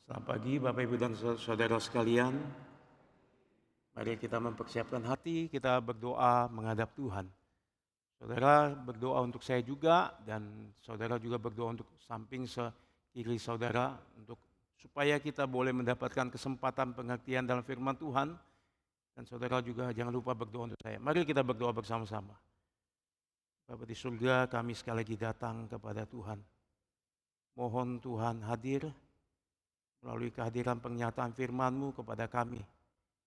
Selamat pagi Bapak Ibu dan Saudara sekalian. Mari kita mempersiapkan hati, kita berdoa menghadap Tuhan. Saudara berdoa untuk saya juga dan saudara juga berdoa untuk samping kiri saudara supaya kita boleh mendapatkan kesempatan pengertian dalam firman Tuhan. Dan saudara juga jangan lupa berdoa untuk saya. Mari kita berdoa bersama-sama. Bapa di surga, kami sekali lagi datang kepada Tuhan. Mohon Tuhan hadir melalui kehadiran pernyataan firman-Mu kepada kami.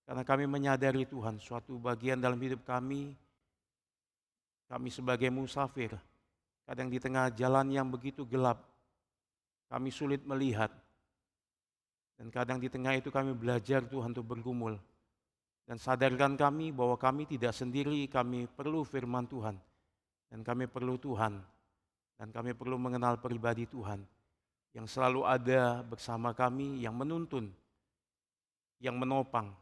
Karena kami menyadari Tuhan, suatu bagian dalam hidup kami sebagai musafir, kadang di tengah jalan yang begitu gelap, kami sulit melihat. Dan kadang di tengah itu kami belajar Tuhan untuk bergumul. Dan sadarkan kami bahwa kami tidak sendiri, kami perlu firman Tuhan. Dan kami perlu Tuhan. Dan kami perlu mengenal pribadi Tuhan yang selalu ada bersama kami, yang menuntun, yang menopang,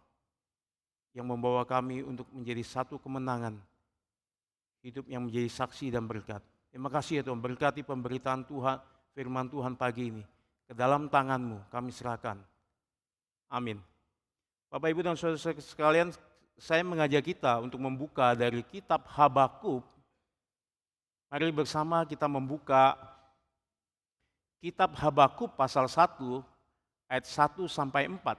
yang membawa kami untuk menjadi satu kemenangan, hidup yang menjadi saksi dan berkat. Terima kasih ya Tuhan, berkati pemberitaan Tuhan, firman Tuhan pagi ini. Ke dalam tangan-Mu kami serahkan. Amin. Bapak Ibu dan Saudara sekalian, saya mengajak kita untuk membuka dari kitab Habakuk. Mari bersama kita membuka kitab Habakuk pasal 1 ayat 1 sampai 4.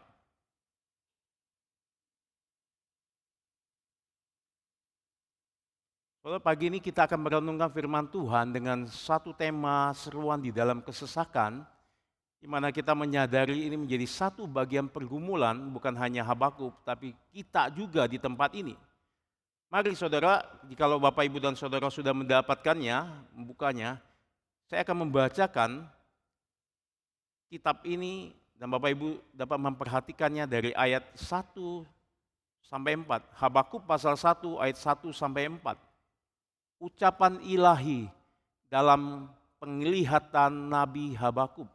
Saudara, pagi ini kita akan merenungkan firman Tuhan dengan satu tema seruan di dalam kesesakan, di mana kita menyadari ini menjadi satu bagian pergumulan, bukan hanya Habakuk, tapi kita juga di tempat ini. Mari saudara, jikalau Bapak Ibu dan Saudara sudah mendapatkannya, membukanya, saya akan membacakan kitab ini dan Bapak Ibu dapat memperhatikannya dari ayat 1 sampai 4. Habakuk pasal 1 ayat 1 sampai 4. Ucapan ilahi dalam penglihatan Nabi Habakuk.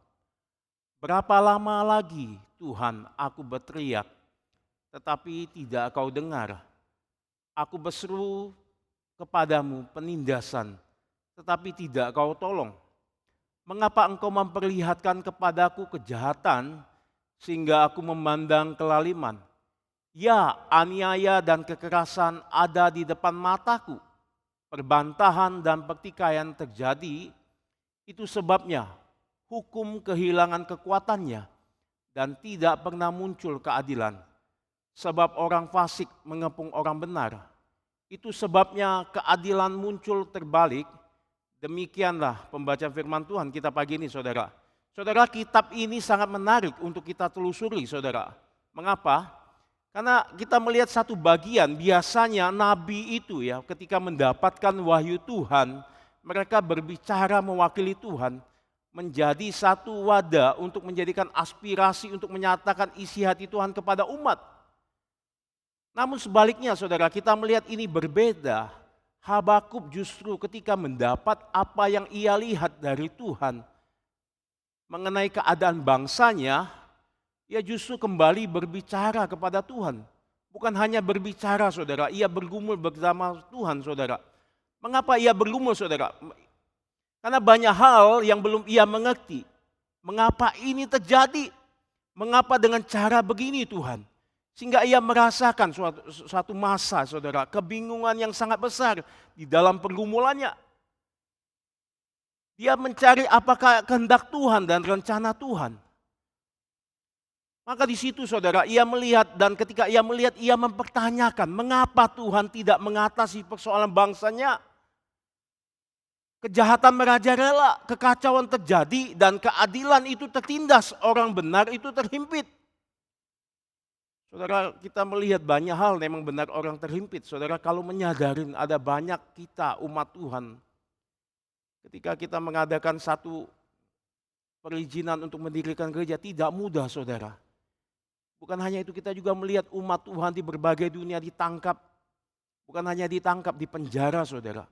Berapa lama lagi Tuhan aku berteriak, tetapi tidak kau dengar. Aku berseru kepadamu penindasan, tetapi tidak kau tolong. Mengapa engkau memperlihatkan kepadaku kejahatan, sehingga aku memandang kelaliman? Ya, aniaya dan kekerasan ada di depan mataku. Perbantahan dan pertikaian terjadi, itu sebabnya hukum kehilangan kekuatannya dan tidak pernah muncul keadilan. Sebab orang fasik mengepung orang benar. Itu sebabnya keadilan muncul terbalik. Demikianlah pembacaan firman Tuhan kita pagi ini, saudara. Saudara, kitab ini sangat menarik untuk kita telusuri, saudara. Mengapa? Karena kita melihat satu bagian, biasanya nabi itu ya ketika mendapatkan wahyu Tuhan, mereka berbicara mewakili Tuhan, menjadi satu wadah untuk menjadikan aspirasi untuk menyatakan isi hati Tuhan kepada umat. Namun sebaliknya saudara, kita melihat ini berbeda. Habakuk justru ketika mendapat apa yang ia lihat dari Tuhan mengenai keadaan bangsanya, ia justru kembali berbicara kepada Tuhan. Bukan hanya berbicara saudara, ia bergumul bersama Tuhan saudara. Mengapa ia bergumul saudara? Karena banyak hal yang belum ia mengerti. Mengapa ini terjadi? Mengapa dengan cara begini Tuhan? Sehingga ia merasakan suatu masa saudara, kebingungan yang sangat besar di dalam pergumulannya. Dia mencari apakah kehendak Tuhan dan rencana Tuhan. Maka di situ saudara, ia melihat dan ketika ia melihat, ia mempertanyakan mengapa Tuhan tidak mengatasi persoalan bangsanya. Kejahatan merajalela, kekacauan terjadi dan keadilan itu tertindas, orang benar itu terhimpit. Saudara, kita melihat banyak hal memang benar orang terhimpit. Saudara, kalau menyadarin ada banyak kita umat Tuhan, ketika kita mengadakan satu perizinan untuk mendirikan gereja, tidak mudah saudara. Bukan hanya itu, kita juga melihat umat Tuhan di berbagai dunia ditangkap. Bukan hanya ditangkap, di penjara saudara.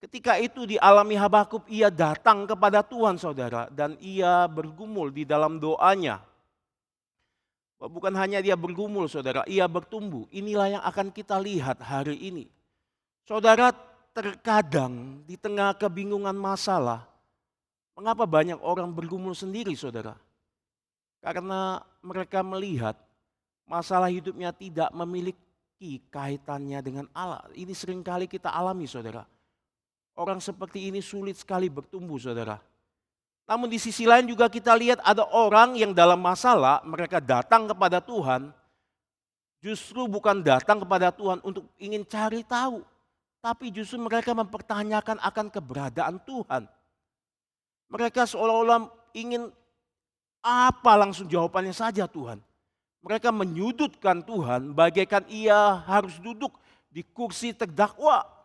Ketika itu dialami Habakuk, ia datang kepada Tuhan saudara. Dan ia bergumul di dalam doanya. Bukan hanya dia bergumul saudara, ia bertumbuh. Inilah yang akan kita lihat hari ini. Saudara, terkadang di tengah kebingungan masalah, mengapa banyak orang bergumul sendiri saudara? Karena mereka melihat masalah hidupnya tidak memiliki kaitannya dengan Allah. Ini seringkali kita alami, saudara. Orang seperti ini sulit sekali bertumbuh, saudara. Namun di sisi lain juga kita lihat ada orang yang dalam masalah, mereka datang kepada Tuhan, justru bukan datang kepada Tuhan untuk ingin cari tahu, tapi justru mereka mempertanyakan akan keberadaan Tuhan. Mereka seolah-olah ingin apa langsung jawabannya saja Tuhan. Mereka menyudutkan Tuhan bagaikan ia harus duduk di kursi terdakwa.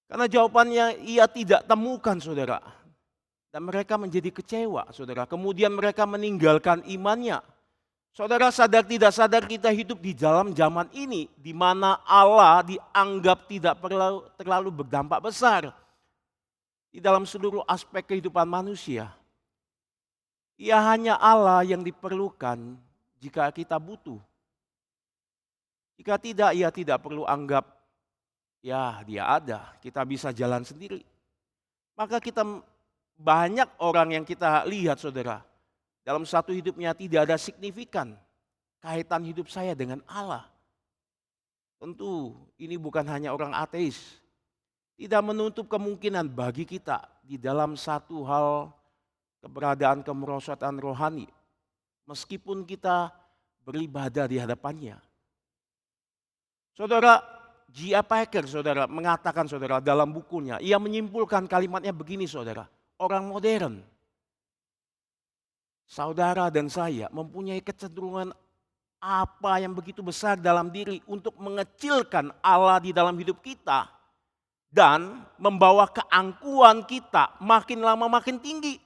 Karena jawabannya ia tidak temukan, saudara. Dan mereka menjadi kecewa, saudara. Kemudian mereka meninggalkan imannya. Saudara, sadar tidak sadar kita hidup di dalam zaman ini, di mana Allah dianggap tidak terlalu berdampak besar di dalam seluruh aspek kehidupan manusia. Ia hanya Allah yang diperlukan jika kita butuh. Jika tidak, ia tidak perlu anggap, ya dia ada, kita bisa jalan sendiri. Maka banyak orang yang kita lihat, saudara, dalam satu hidupnya tidak ada signifikan kaitan hidup saya dengan Allah. Tentu ini bukan hanya orang ateis. Tidak menutup kemungkinan bagi kita di dalam satu hal keberadaan kemerosotan rohani. Meskipun kita beribadah di hadapannya. Saudara, J.I. Packer, saudara, mengatakan, saudara, dalam bukunya, ia menyimpulkan kalimatnya begini, saudara. Orang modern, saudara dan saya mempunyai kecenderungan apa yang begitu besar dalam diri untuk mengecilkan Allah di dalam hidup kita dan membawa keangkuhan kita makin lama makin tinggi.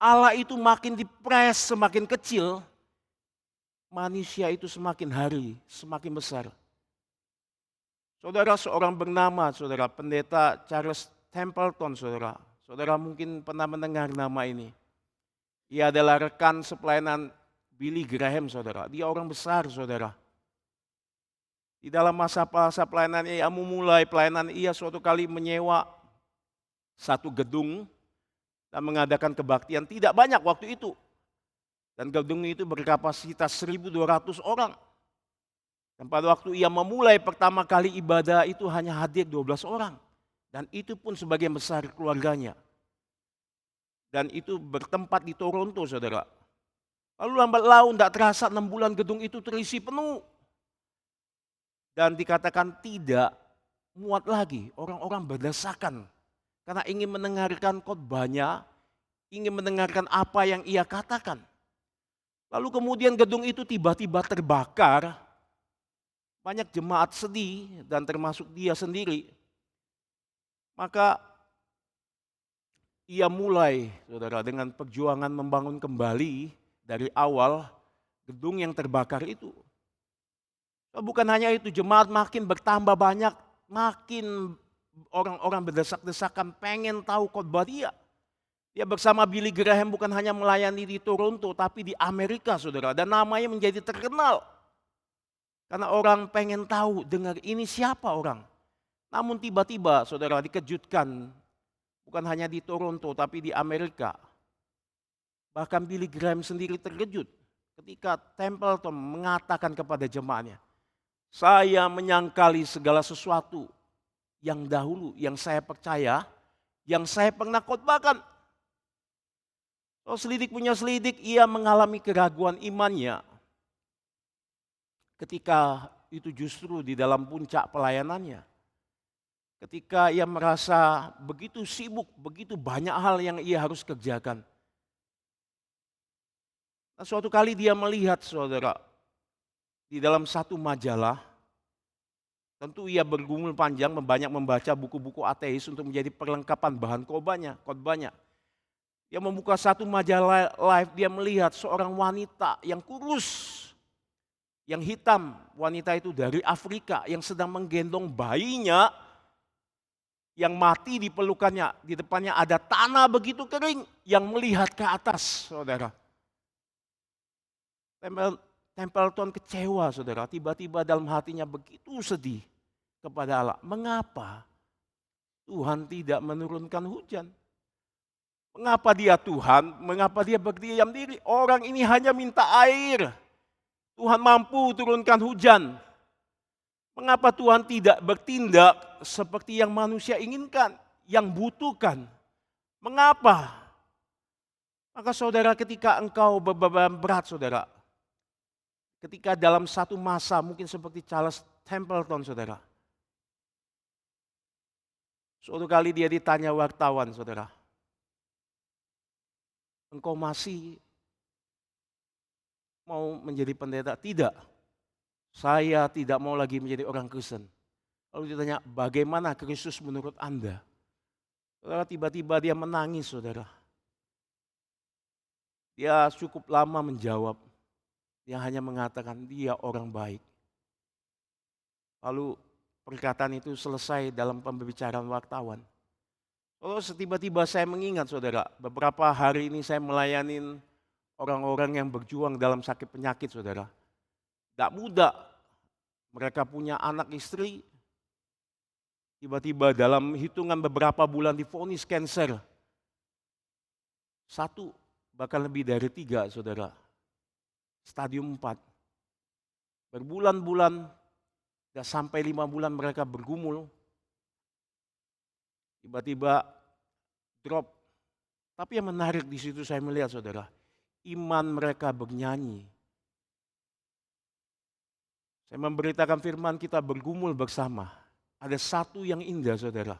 Allah itu makin dipres semakin kecil, manusia itu semakin hari semakin besar. Saudara, seorang bernama, saudara, pendeta Charles Templeton, saudara. Saudara mungkin pernah mendengar nama ini. Ia adalah rekan sepelayanan Billy Graham, saudara. Dia orang besar, saudara. Di dalam masa pelayanannya, ia memulai pelayanan, ia suatu kali menyewa satu gedung dan mengadakan kebaktian. Tidak banyak waktu itu. Dan gedung itu berkapasitas 1.200 orang. Dan pada waktu ia memulai pertama kali ibadah itu hanya hadir 12 orang. Dan itu pun sebagian besar keluarganya. Dan itu bertempat di Toronto, saudara. Lalu lambat laun tidak terasa 6 bulan gedung itu terisi penuh. Dan dikatakan tidak muat lagi, orang-orang berdesakan. Karena ingin mendengarkan khotbahnya, ingin mendengarkan apa yang ia katakan. Lalu kemudian gedung itu tiba-tiba terbakar. Banyak jemaat sedih dan termasuk dia sendiri. Maka ia mulai, saudara, dengan perjuangan membangun kembali dari awal gedung yang terbakar itu. Bukan hanya itu, jemaat makin bertambah banyak, makin orang-orang berdesak-desakan pengen tahu khotbah dia. Dia bersama Billy Graham bukan hanya melayani di Toronto, tapi di Amerika, saudara. Dan namanya menjadi terkenal. Karena orang pengen tahu, dengar ini siapa orang. Namun tiba-tiba, saudara, dikejutkan. Bukan hanya di Toronto, tapi di Amerika. Bahkan Billy Graham sendiri terkejut ketika Templeton mengatakan kepada jemaatnya, saya menyangkali segala sesuatu yang dahulu, yang saya percaya, yang saya pernah khotbahkan. Oh, selidik punya selidik, ia mengalami keraguan imannya. Ketika itu justru di dalam puncak pelayanannya. Ketika ia merasa begitu sibuk, begitu banyak hal yang ia harus kerjakan. Nah, suatu kali dia melihat, saudara, di dalam satu majalah, tentu ia bergumul panjang, banyak membaca buku-buku ateis untuk menjadi perlengkapan bahan khotbahnya. Dia membuka satu majalah live, dia melihat seorang wanita yang kurus, yang hitam. Wanita itu dari Afrika yang sedang menggendong bayinya yang mati di pelukannya. Di depannya ada tanah begitu kering yang melihat ke atas, saudara. Templeton kecewa, saudara. Tiba-tiba dalam hatinya begitu sedih kepada Allah. Mengapa Tuhan tidak menurunkan hujan? Mengapa dia Tuhan? Mengapa dia berdiam diri? Orang ini hanya minta air. Tuhan mampu turunkan hujan. Mengapa Tuhan tidak bertindak seperti yang manusia inginkan, yang butuhkan? Mengapa? Maka saudara, ketika engkau beban berat saudara, ketika dalam satu masa mungkin seperti Charles Templeton saudara, suatu kali dia ditanya wartawan saudara, engkau masih mau menjadi pendeta? Tidak, saya tidak mau lagi menjadi orang Kristen. Lalu ditanya, bagaimana Kristus menurut Anda? Saudara, tiba-tiba dia menangis saudara. Dia cukup lama menjawab. Dia hanya mengatakan dia orang baik. Lalu perkataan itu selesai dalam pembicaraan wartawan. Lalu tiba-tiba saya mengingat saudara, beberapa hari ini saya melayani orang-orang yang berjuang dalam sakit penyakit saudara. Tidak mudah, mereka punya anak istri, tiba-tiba dalam hitungan beberapa bulan divonis kanker. 1, bahkan lebih dari 3 saudara. Stadium 4. Berbulan-bulan, tidak sampai 5 bulan mereka bergumul. Tiba-tiba drop. Tapi yang menarik di situ saya melihat saudara, iman mereka bernyanyi. Saya memberitakan firman, kita bergumul bersama. Ada satu yang indah saudara.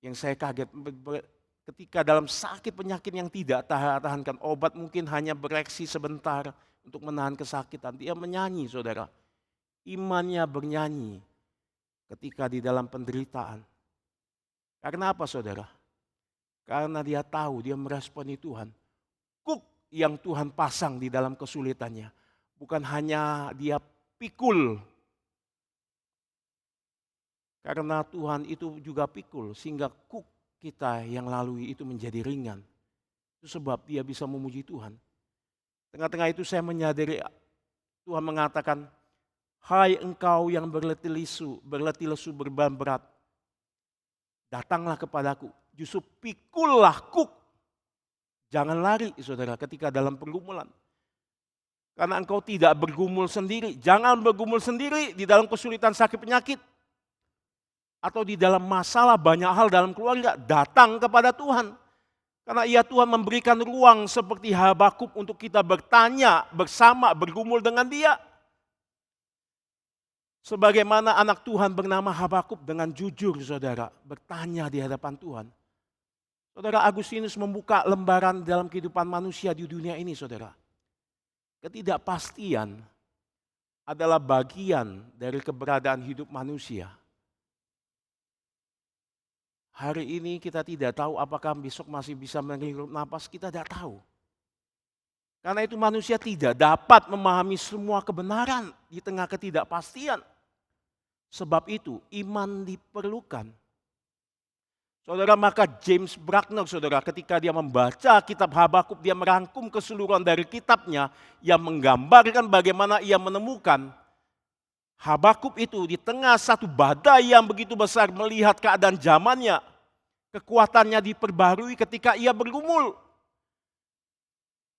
Yang saya kaget ketika dalam sakit penyakit yang tidak tahankan obat, mungkin hanya bereaksi sebentar untuk menahan kesakitan. Dia menyanyi saudara. Imannya bernyanyi ketika di dalam penderitaan. Karena apa saudara? Karena dia tahu, dia meresponi Tuhan. Kuk yang Tuhan pasang di dalam kesulitannya. Bukan hanya dia pikul. Karena Tuhan itu juga pikul. Sehingga kuk kita yang lalui itu menjadi ringan. Itu sebab dia bisa memuji Tuhan. Tengah-tengah itu saya menyadari Tuhan mengatakan, hai engkau yang berletih lesu beban berat. Datanglah kepadaku, justru pikullah kuk. Jangan lari saudara ketika dalam pergumulan. Karena engkau tidak bergumul sendiri. Jangan bergumul sendiri di dalam kesulitan sakit penyakit. Atau di dalam masalah banyak hal dalam keluarga. Datang kepada Tuhan. Karena Tuhan memberikan ruang seperti Habakuk untuk kita bertanya bersama, bergumul dengan dia. Sebagaimana anak Tuhan bernama Habakuk dengan jujur saudara, bertanya di hadapan Tuhan. Saudara, Agustinus membuka lembaran dalam kehidupan manusia di dunia ini saudara. Ketidakpastian adalah bagian dari keberadaan hidup manusia. Hari ini kita tidak tahu apakah besok masih bisa menghirup napas, kita tidak tahu. Karena itu manusia tidak dapat memahami semua kebenaran di tengah ketidakpastian. Sebab itu iman diperlukan. Saudara, maka James Bruckner saudara ketika dia membaca kitab Habakuk, dia merangkum keseluruhan dari kitabnya yang menggambarkan bagaimana ia menemukan Habakuk itu di tengah satu badai yang begitu besar melihat keadaan zamannya. Kekuatannya diperbarui ketika ia bergumul.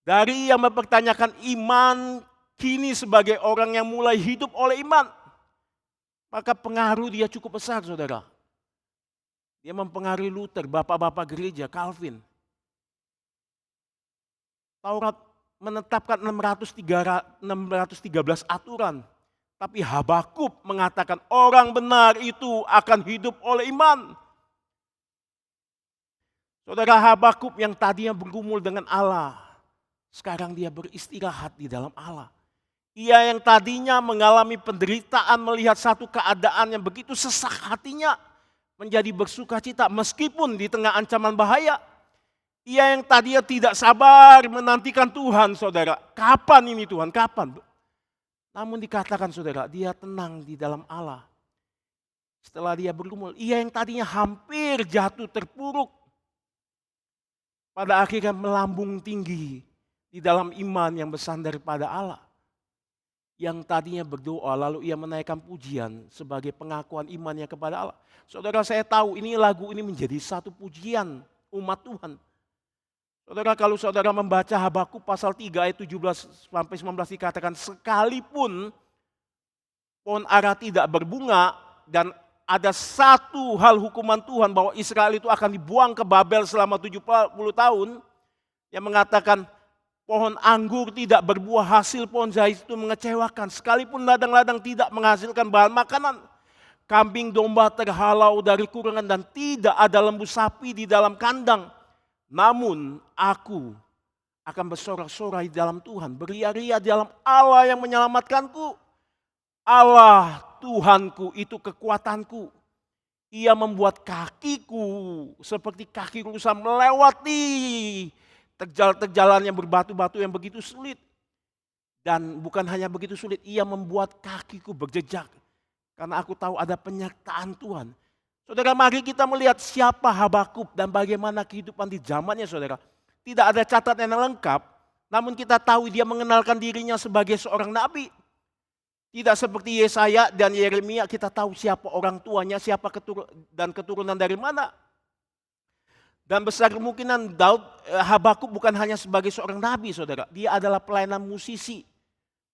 Dari yang mempertanyakan iman kini sebagai orang yang mulai hidup oleh iman. Maka pengaruh dia cukup besar saudara. Dia mempengaruhi Luther, bapak-bapak gereja, Calvin. Taurat menetapkan 613 aturan. Tapi Habakuk mengatakan orang benar itu akan hidup oleh iman. Saudara, Habakuk yang tadinya bergumul dengan Allah, sekarang dia beristirahat di dalam Allah. Ia yang tadinya mengalami penderitaan melihat satu keadaan yang begitu sesak hatinya menjadi bersuka cita meskipun di tengah ancaman bahaya. Ia yang tadinya tidak sabar menantikan Tuhan saudara. Kapan ini Tuhan, kapan? Namun dikatakan saudara, dia tenang di dalam Allah. Setelah dia bergumul, ia yang tadinya hampir jatuh terpuruk. Pada akhirnya melambung tinggi di dalam iman yang bersandar pada Allah. Yang tadinya berdoa lalu ia menaikkan pujian sebagai pengakuan imannya kepada Allah. Saudara, saya tahu ini lagu ini menjadi satu pujian umat Tuhan. Saudara, kalau saudara membaca Habakuk pasal 3 ayat 17 sampai 19 dikatakan, sekalipun pohon ara tidak berbunga dan ada satu hal hukuman Tuhan bahwa Israel itu akan dibuang ke Babel selama 70 tahun, yang mengatakan pohon anggur tidak berbuah hasil, pohon zaitun mengecewakan, sekalipun ladang-ladang tidak menghasilkan bahan makanan, kambing domba terhalau dari kurangan dan tidak ada lembu sapi di dalam kandang. Namun aku akan bersorak-sorai dalam Tuhan, beria-ria di dalam Allah yang menyelamatkanku. Allah Tuhanku itu kekuatanku. Ia membuat kakiku seperti kaki rusa melewati terjal-terjalan yang berbatu-batu yang begitu sulit. Dan bukan hanya begitu sulit, ia membuat kakiku berjejak. Karena aku tahu ada penyertaan Tuhan. Saudara, mari kita melihat siapa Habakuk dan bagaimana kehidupan di zamannya, saudara. Tidak ada catatan yang lengkap, namun kita tahu dia mengenalkan dirinya sebagai seorang nabi. Tidak seperti Yesaya dan Yeremia, kita tahu siapa orang tuanya, siapa dan keturunan dari mana. Dan besar kemungkinan Habakuk bukan hanya sebagai seorang nabi, saudara. Dia adalah pelayan musisi.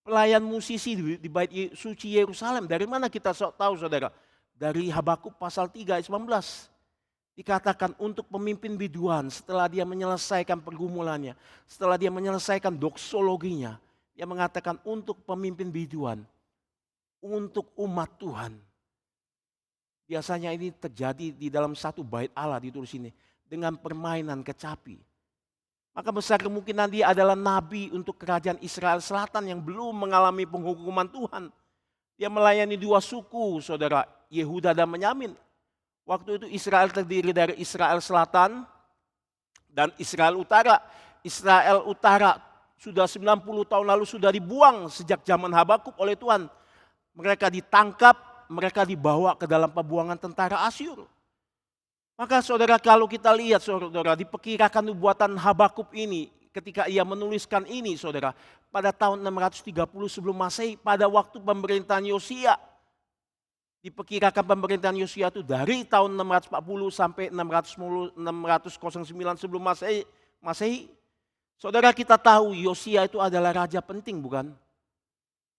Pelayan musisi di bait suci Yerusalem. Dari mana kita tahu, saudara? Dari Habakuk pasal 3 ayat 19. Dikatakan untuk pemimpin biduan setelah dia menyelesaikan pergumulannya. Setelah dia menyelesaikan doksologinya. Dia mengatakan untuk pemimpin biduan. Untuk umat Tuhan. Biasanya ini terjadi di dalam satu bait Allah ditulis ini. Dengan permainan kecapi. Maka besar kemungkinan dia adalah nabi untuk kerajaan Israel Selatan yang belum mengalami penghukuman Tuhan. Dia melayani dua suku, saudara, Yehuda dan Benyamin. Waktu itu Israel terdiri dari Israel Selatan dan Israel Utara. Israel Utara sudah 90 tahun lalu sudah dibuang sejak zaman Habakuk oleh Tuhan. Mereka ditangkap, mereka dibawa ke dalam pembuangan tentara Asyur. Maka saudara, kalau kita lihat saudara, diperkirakan nubuatan Habakuk ini ketika ia menuliskan ini, saudara, pada tahun 630 sebelum Masehi, pada waktu pemerintahan Yosia. Diperkirakan pemerintahan Yosia itu dari tahun 640 sampai 609 sebelum Masehi. Saudara, kita tahu Yosia itu adalah raja penting, bukan?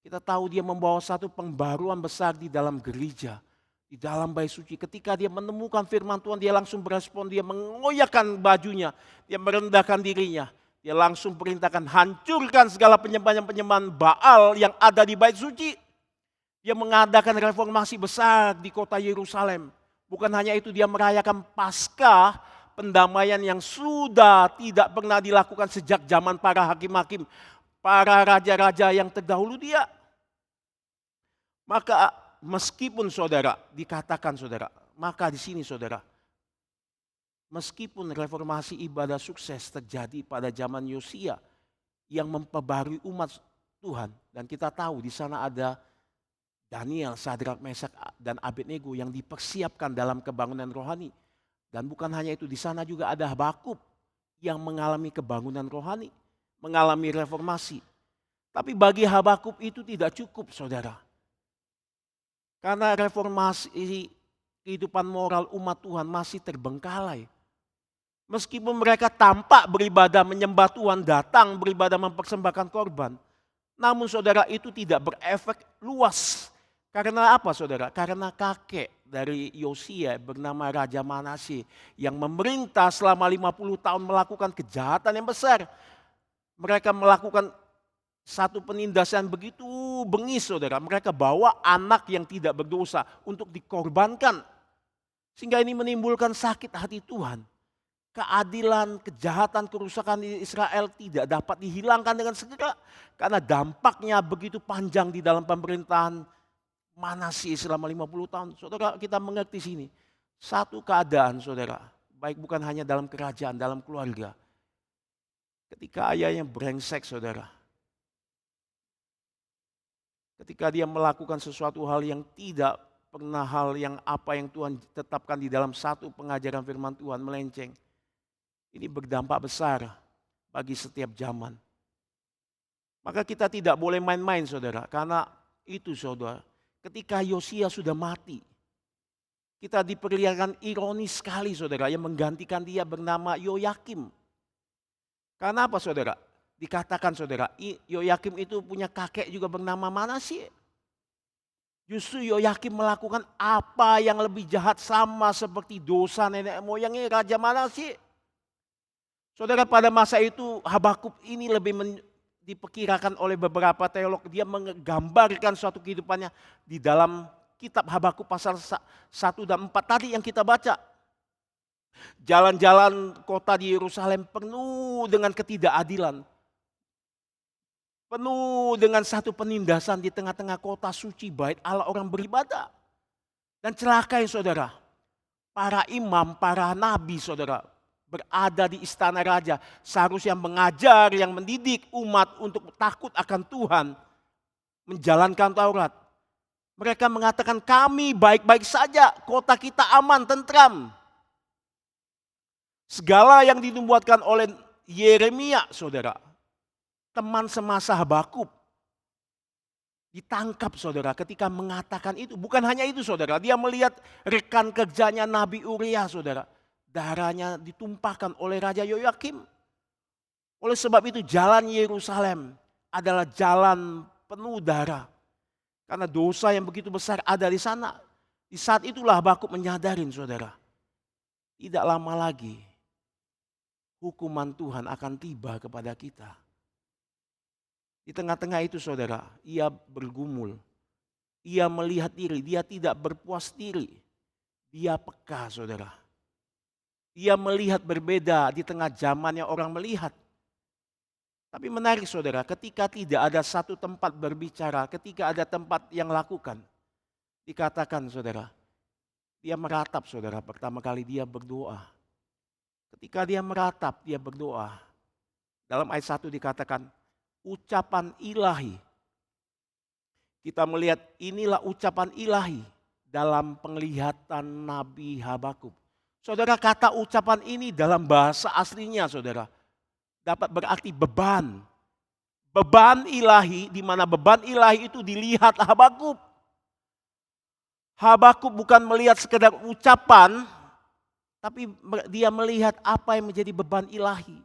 Kita tahu dia membawa satu pembaruan besar di dalam gereja. Di dalam bait suci, ketika dia menemukan firman Tuhan, dia langsung berespon, dia mengoyakkan bajunya, dia merendahkan dirinya. Dia langsung perintahkan hancurkan segala penyembahan-penyembahan Baal yang ada di bait suci. Dia mengadakan reformasi besar di kota Yerusalem. Bukan hanya itu, dia merayakan Paskah, pendamaian yang sudah tidak pernah dilakukan sejak zaman para hakim-hakim, para raja-raja yang terdahulu dia. Maka meskipun saudara, dikatakan saudara, maka di sini saudara, meskipun reformasi ibadah sukses terjadi pada zaman Yosia yang memperbarui umat Tuhan, dan kita tahu di sana ada Daniel, Sadrak, Mesak dan Abednego yang dipersiapkan dalam kebangunan rohani. Dan bukan hanya itu, di sana juga ada Habakuk yang mengalami kebangunan rohani, mengalami reformasi. Tapi bagi Habakuk itu tidak cukup, saudara. Karena reformasi kehidupan moral umat Tuhan masih terbengkalai. Meskipun mereka tampak beribadah menyembah Tuhan, datang beribadah mempersembahkan korban. Namun saudara, itu tidak berefek luas. Karena apa saudara? Karena kakek dari Yosia bernama Raja Manasye yang memerintah selama 50 tahun melakukan kejahatan yang besar. Mereka melakukan satu penindasan begitu bengis saudara. Mereka bawa anak yang tidak berdosa untuk dikorbankan. Sehingga ini menimbulkan sakit hati Tuhan. Keadilan, kejahatan, kerusakan di Israel tidak dapat dihilangkan dengan segera. Karena dampaknya begitu panjang di dalam pemerintahan Manasye selama 50 tahun. Saudara, kita mengerti sini. Satu keadaan saudara, baik bukan hanya dalam kerajaan, dalam keluarga. Ketika ayahnya brengsek saudara. Ketika dia melakukan sesuatu hal yang tidak pernah hal yang apa yang Tuhan tetapkan di dalam satu pengajaran firman Tuhan melenceng. Ini berdampak besar bagi setiap zaman. Maka kita tidak boleh main-main saudara. Karena itu saudara, ketika Yosia sudah mati, kita diperlihatkan ironis sekali saudara, yang menggantikan dia bernama Yoyakim. Karena apa saudara? Dikatakan saudara, Yoyakim itu punya kakek juga bernama Manasye. Justru Yoyakim melakukan apa yang lebih jahat sama seperti dosa nenek moyangnya Raja Manasye. Saudara, pada masa itu Habakuk ini diperkirakan oleh beberapa teolog, dia menggambarkan suatu kehidupannya di dalam kitab Habakuk pasal 1 dan 4 tadi yang kita baca. Jalan-jalan kota di Yerusalem penuh dengan ketidakadilan. Penuh dengan satu penindasan di tengah-tengah kota suci bait Allah orang beribadah. Dan celaka ya saudara, para imam, para nabi saudara, berada di istana raja, seharusnya mengajar, yang mendidik umat untuk takut akan Tuhan, menjalankan Taurat. Mereka mengatakan kami baik-baik saja, kota kita aman, tentram. Segala yang dinubuatkan oleh Yeremia saudara, teman semasa Habakuk, ditangkap saudara ketika mengatakan itu. Bukan hanya itu saudara, dia melihat rekan kerjanya Nabi Uria saudara, darahnya ditumpahkan oleh Raja Yoyakim. Oleh sebab itu jalan Yerusalem adalah jalan penuh darah. Karena dosa yang begitu besar ada di sana. Di saat itulah Habakuk menyadarin saudara, tidak lama lagi hukuman Tuhan akan tiba kepada kita. Di tengah-tengah itu saudara, ia bergumul. Ia melihat diri, dia tidak berpuas diri. Dia peka saudara. Ia melihat berbeda di tengah zamannya orang melihat. Tapi menarik saudara, ketika tidak ada satu tempat berbicara, ketika ada tempat yang lakukan. Dikatakan saudara, dia meratap saudara, pertama kali dia berdoa. Ketika dia meratap, dia berdoa. Dalam ayat 1 dikatakan, ucapan ilahi. Kita melihat inilah ucapan ilahi dalam penglihatan Nabi Habakuk. Saudara, kata ucapan ini dalam bahasa aslinya saudara, dapat berarti beban. Beban ilahi, di mana beban ilahi itu dilihat Habakuk. Habakuk bukan melihat sekedar ucapan, tapi dia melihat apa yang menjadi beban ilahi.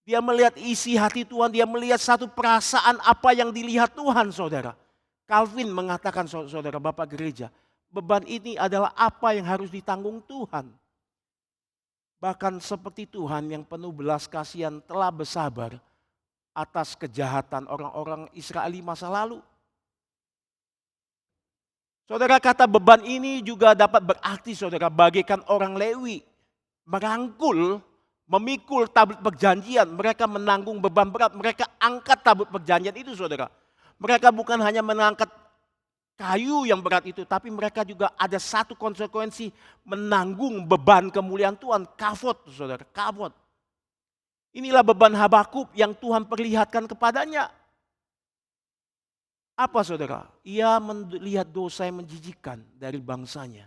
Dia melihat isi hati Tuhan, dia melihat satu perasaan apa yang dilihat Tuhan saudara. Calvin mengatakan saudara Bapak Gereja, beban ini adalah apa yang harus ditanggung Tuhan. Bahkan seperti Tuhan yang penuh belas kasihan telah bersabar atas kejahatan orang-orang Israeli masa lalu. Saudara, kata beban ini juga dapat berarti saudara bagaikan orang Lewi merangkul, memikul tabut perjanjian. Mereka menanggung beban berat, mereka angkat tabut perjanjian itu saudara. Mereka bukan hanya mengangkat kayu yang berat itu, tapi mereka juga ada satu konsekuensi menanggung beban kemuliaan Tuhan. Kafot saudara, kafot. Inilah beban Habakuk yang Tuhan perlihatkan kepadanya. Apa saudara? Ia melihat dosa yang menjijikkan dari bangsanya.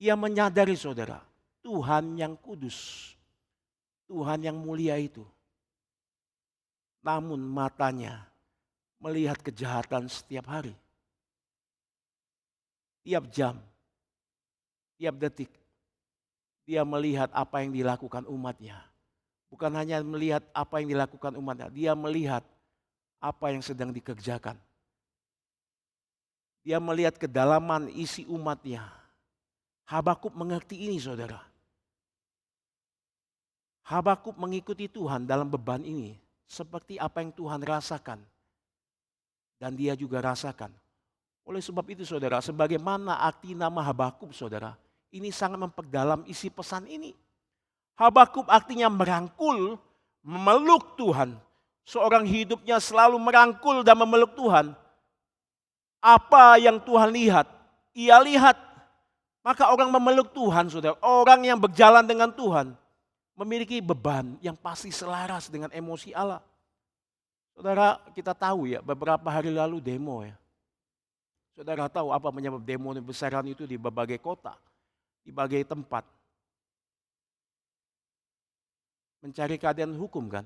Ia menyadari saudara, Tuhan yang kudus, Tuhan yang mulia itu. Namun matanya melihat kejahatan setiap hari. Tiap jam, tiap detik, dia melihat apa yang dilakukan umatnya. Bukan hanya melihat apa yang dilakukan umatnya, dia melihat apa yang sedang dikerjakan. Dia melihat kedalaman isi umatnya. Habakuk mengerti ini saudara. Habakuk mengikuti Tuhan dalam beban ini. Seperti apa yang Tuhan rasakan. Dan dia juga rasakan. Oleh sebab itu saudara, sebagaimana arti nama Habakuk saudara. Ini sangat memperdalam isi pesan ini. Habakuk artinya merangkul, memeluk Tuhan. Seorang hidupnya selalu merangkul dan memeluk Tuhan. Apa yang Tuhan lihat, ia lihat. Maka orang memeluk Tuhan saudara, orang yang berjalan dengan Tuhan memiliki beban yang pasti selaras dengan emosi Allah. Saudara, kita tahu ya, beberapa hari lalu demo ya. Saudara tahu apa penyebab demo besaran itu di berbagai kota, di berbagai tempat. Mencari keadilan hukum kan?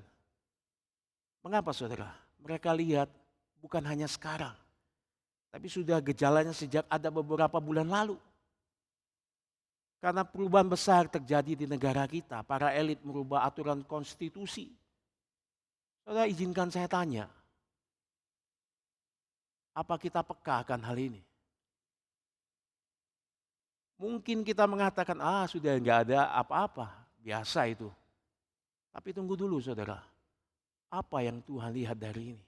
Mengapa saudara? Mereka lihat bukan hanya sekarang. Tapi sudah gejalanya sejak ada beberapa bulan lalu. Karena perubahan besar terjadi di negara kita, para elit merubah aturan konstitusi. Saudara, izinkan saya tanya, apa kita peka akan hal ini? Mungkin kita mengatakan, sudah nggak ada apa-apa, biasa itu. Tapi tunggu dulu saudara, apa yang Tuhan lihat dari ini?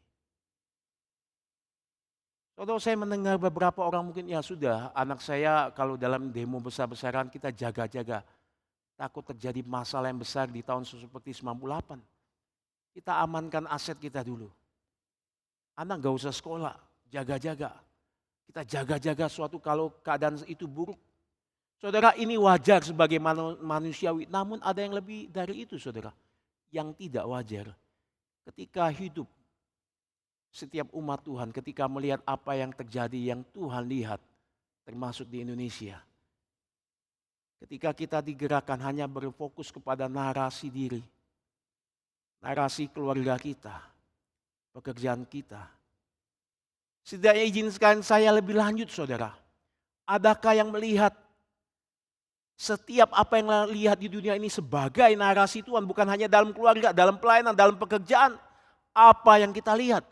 Saudara, saya mendengar beberapa orang mungkin, ya sudah, anak saya kalau dalam demo besar-besaran kita jaga-jaga. Takut terjadi masalah yang besar di tahun seperti 98. Kita amankan aset kita dulu. Anak gak usah sekolah, jaga-jaga. Kita jaga-jaga suatu kalau keadaan itu buruk. Saudara, ini wajar sebagai manusiawi, namun ada yang lebih dari itu saudara. Yang tidak wajar. Ketika hidup setiap umat Tuhan, ketika melihat apa yang terjadi yang Tuhan lihat, termasuk di Indonesia. Ketika kita digerakkan hanya berfokus kepada narasi diri, narasi keluarga kita, pekerjaan kita. Setidaknya izinkan saya lebih lanjut saudara. Adakah yang melihat setiap apa yang lihat di dunia ini sebagai narasi Tuhan, bukan hanya dalam keluarga, dalam pelayanan, dalam pekerjaan. Apa yang kita lihat?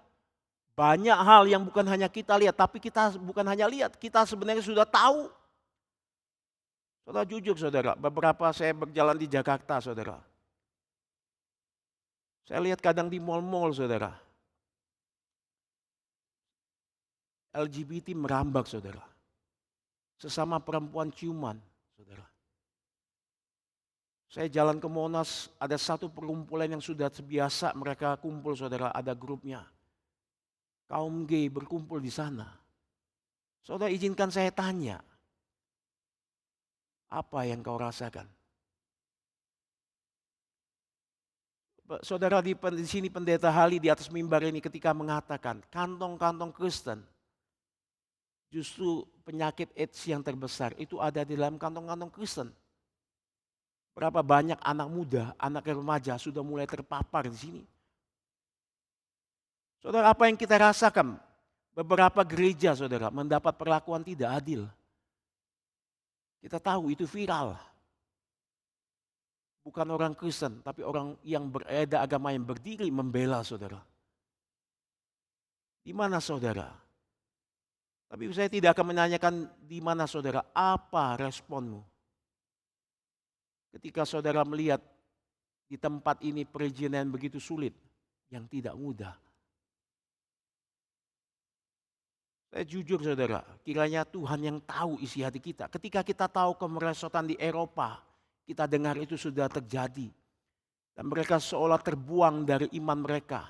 Banyak hal yang bukan hanya kita lihat, tapi kita bukan hanya lihat, kita sebenarnya sudah tahu. Saudara, jujur saudara, beberapa saya berjalan di Jakarta saudara. Saya lihat kadang di mal-mal saudara. LGBT merambak saudara. Sesama perempuan ciuman saudara. Saya jalan ke Monas, ada satu perkumpulan yang sudah terbiasa mereka kumpul saudara, ada grupnya. Kaum gay berkumpul di sana. Saudara, izinkan saya tanya, apa yang kau rasakan? Saudara, di sini pendeta Hali di atas mimbar ini ketika mengatakan kantong-kantong Kristen, justru penyakit AIDS yang terbesar itu ada di dalam kantong-kantong Kristen. Berapa banyak anak muda, anak remaja sudah mulai terpapar di sini. Saudara, apa yang kita rasakan? Beberapa gereja saudara mendapat perlakuan tidak adil. Kita tahu itu viral. Bukan orang Kristen, tapi orang yang berbeda agama yang berdiri membela saudara. Di mana saudara? Tapi saya tidak akan menanyakan di mana saudara, apa responmu? Ketika saudara melihat di tempat ini perizinan begitu sulit, yang tidak mudah. Saya jujur saudara, kiranya Tuhan yang tahu isi hati kita. Ketika kita tahu kemerosotan di Eropa, kita dengar itu sudah terjadi. Dan mereka seolah terbuang dari iman mereka.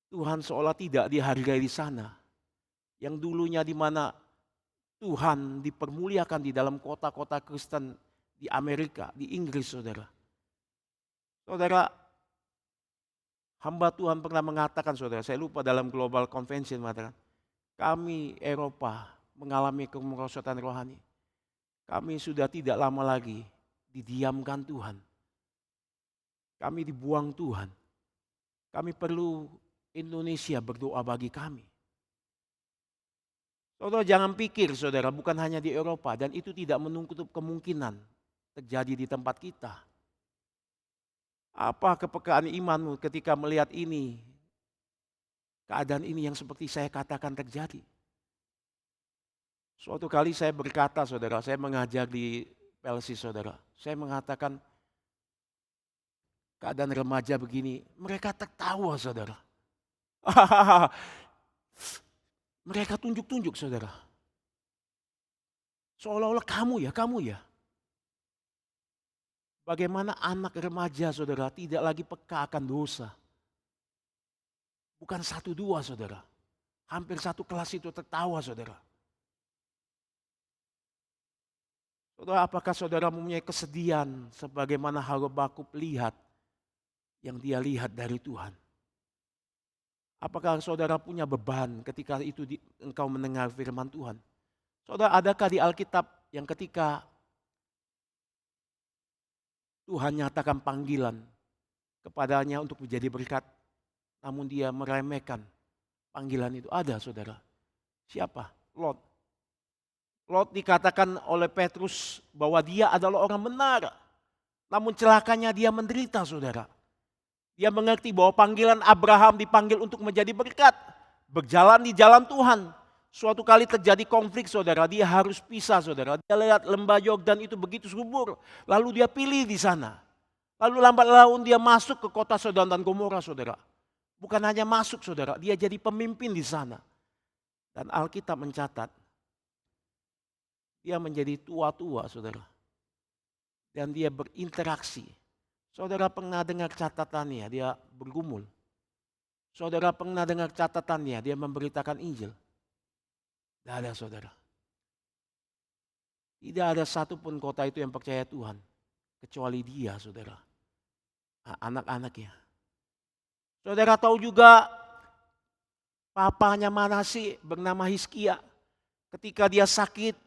Tuhan seolah tidak dihargai di sana. Yang dulunya di mana Tuhan dipermuliakan di dalam kota-kota Kristen di Amerika, di Inggris saudara. Saudara, hamba Tuhan pernah mengatakan saudara, saya lupa dalam Global Convention mengatakan, kami Eropa mengalami kemerosotan rohani. Kami sudah tidak lama lagi didiamkan Tuhan. Kami dibuang Tuhan. Kami perlu Indonesia berdoa bagi kami. Saudara, jangan pikir saudara bukan hanya di Eropa dan itu tidak menutup kemungkinan terjadi di tempat kita. Apa kepekaan imanmu ketika melihat ini, keadaan ini yang seperti saya katakan terjadi? Suatu kali saya berkata saudara, saya mengajar di PLC saudara. Saya mengatakan keadaan remaja begini, mereka tertawa saudara. Mereka tunjuk-tunjuk saudara. Seolah-olah kamu ya. Bagaimana anak remaja saudara tidak lagi peka akan dosa. Bukan satu dua saudara. Hampir satu kelas itu tertawa saudara. Saudara, apakah saudara mempunyai kesedihan sebagaimana Habakuk lihat yang dia lihat dari Tuhan? Apakah saudara punya beban ketika itu engkau mendengar firman Tuhan? Saudara, adakah di Alkitab yang ketika Tuhan nyatakan panggilan kepadanya untuk menjadi berkat, namun dia meremehkan panggilan itu? Ada saudara. Siapa? Lot. Lot dikatakan oleh Petrus bahwa dia adalah orang benar. Namun celakanya dia menderita saudara. Dia mengerti bahwa panggilan Abraham dipanggil untuk menjadi berkat. Berjalan di jalan Tuhan. Suatu kali terjadi konflik saudara, dia harus pisah saudara. Dia lihat lembah Yordan itu begitu subur. Lalu dia pilih di sana. Lalu lambat laun dia masuk ke kota Sodom dan Gomora saudara. Bukan hanya masuk saudara, dia jadi pemimpin di sana. Dan Alkitab mencatat, dia menjadi tua-tua saudara. Dan dia berinteraksi. Saudara pernah dengar catatannya, dia bergumul. Saudara pernah dengar catatannya, dia memberitakan Injil. Tidak ada saudara. Tidak ada satupun kota itu yang percaya Tuhan. Kecuali dia saudara. Anak-anaknya. Saudara tahu juga papanya Manasye bernama Hizkia. Ketika dia sakit,